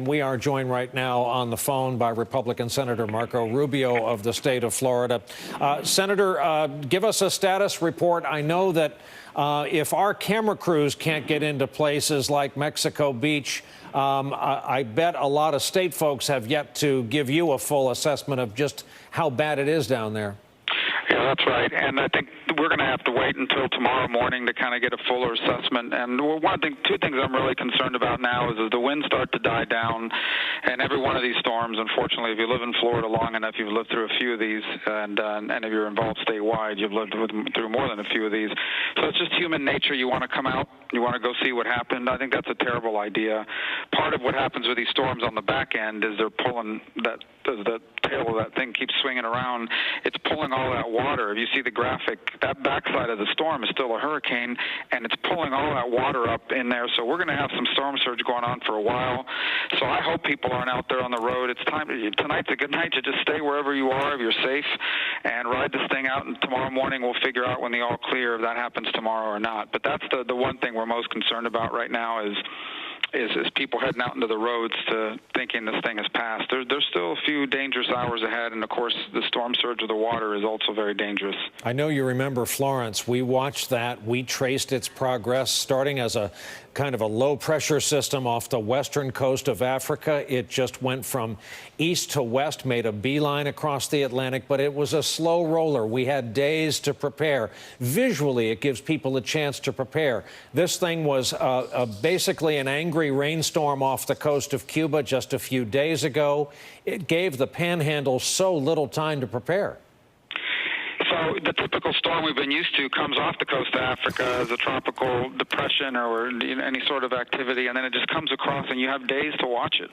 and we are joined right now on the phone by Republican Senator Marco Rubio of the state of Florida. Senator, give us a status report. I know that if our camera crews can't get into places like Mexico Beach, I bet a lot of state folks have yet to give you a full assessment of just how bad it is down there. Yeah, that's right. And I think we're going to have to wait until tomorrow morning to kind of get a fuller assessment. And two things I'm really concerned about now is as the winds start to die down, and every one of these storms, unfortunately, if you live in Florida long enough, you've lived through a few of these, and if you're involved statewide, you've lived through more than a few of these. So it's just human nature. You want to come out, you want to go see what happened. I think that's a terrible idea. Part of what happens with these storms on the back end is they're pulling that, as the tail of that thing keeps swinging around, it's pulling all that water. If you see the graphic, that backside of the storm is still a hurricane, and it's pulling all that water up in there. So we're going to have some storm surge going on for a while. So I hope people aren't out there on the road. It's time. Tonight's a good night to just stay wherever you are if you're safe and ride this thing out. And tomorrow morning we'll figure out when the all clear if that happens tomorrow or not. But that's the one thing we're most concerned about right now is people heading out into the roads to thinking this thing has passed. There's still a few dangerous hours ahead, and of course the storm surge of the water is also very dangerous. I know you remember Florence. We watched that. We traced its progress, starting as a kind of a low-pressure system off the western coast of Africa. It just went from east to west, made a beeline across the Atlantic, but it was a slow roller. We had days to prepare. Visually, it gives people a chance to prepare. This thing was basically an angry rainstorm off the coast of Cuba just a few days ago. It gave the Panhandle so little time to prepare. So the typical storm we've been used to comes off the coast of Africa as a tropical depression or any sort of activity, and then it just comes across, and you have days to watch it.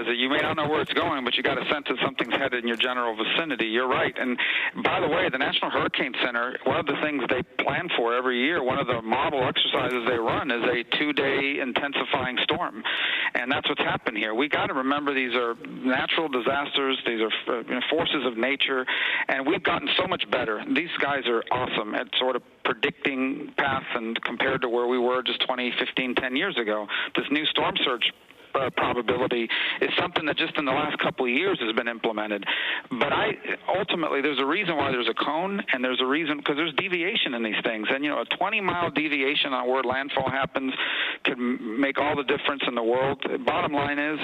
You may not know where it's going, but you got a sense that something's headed in your general vicinity. You're right. And by the way, the National Hurricane Center, one of the things they plan for every year, one of the model exercises they run is a 2-day intensifying storm. And that's what's happened here. We got to remember these are natural disasters. These are forces of nature, and we've gotten so much better. These guys are awesome at sort of predicting paths, and compared to where we were just 20, 15, 10 years ago, this new storm surge probability is something that just in the last couple of years has been implemented. But ultimately, there's a reason why there's a cone, and there's a reason because there's deviation in these things. And, a 20-mile deviation on where landfall happens could make all the difference in the world. The bottom line is,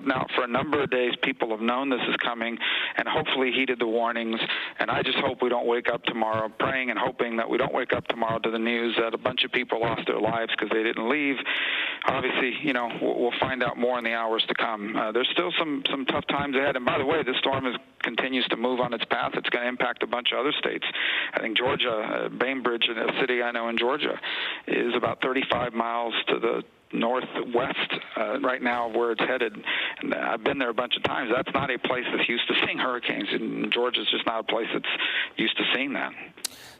now for a number of days, people have known this is coming and hopefully heeded the warnings. And I just hope we don't wake up tomorrow praying and hoping that we don't wake up tomorrow to the news that a bunch of people lost their lives because they didn't leave. Obviously, we'll find out more in the hours to come. There's still some tough times ahead. And by the way, this storm continues to move on its path. It's going to impact a bunch of other states. I think Georgia, Bainbridge, a city I know in Georgia, is about 35 miles to the northwest right now of where it's headed. And I've been there a bunch of times. That's not a place that's used to seeing hurricanes. And Georgia's just not a place that's used to seeing that.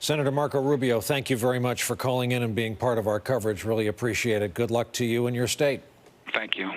Senator Marco Rubio, thank you very much for calling in and being part of our coverage. Really appreciate it. Good luck to you and your state. Thank you.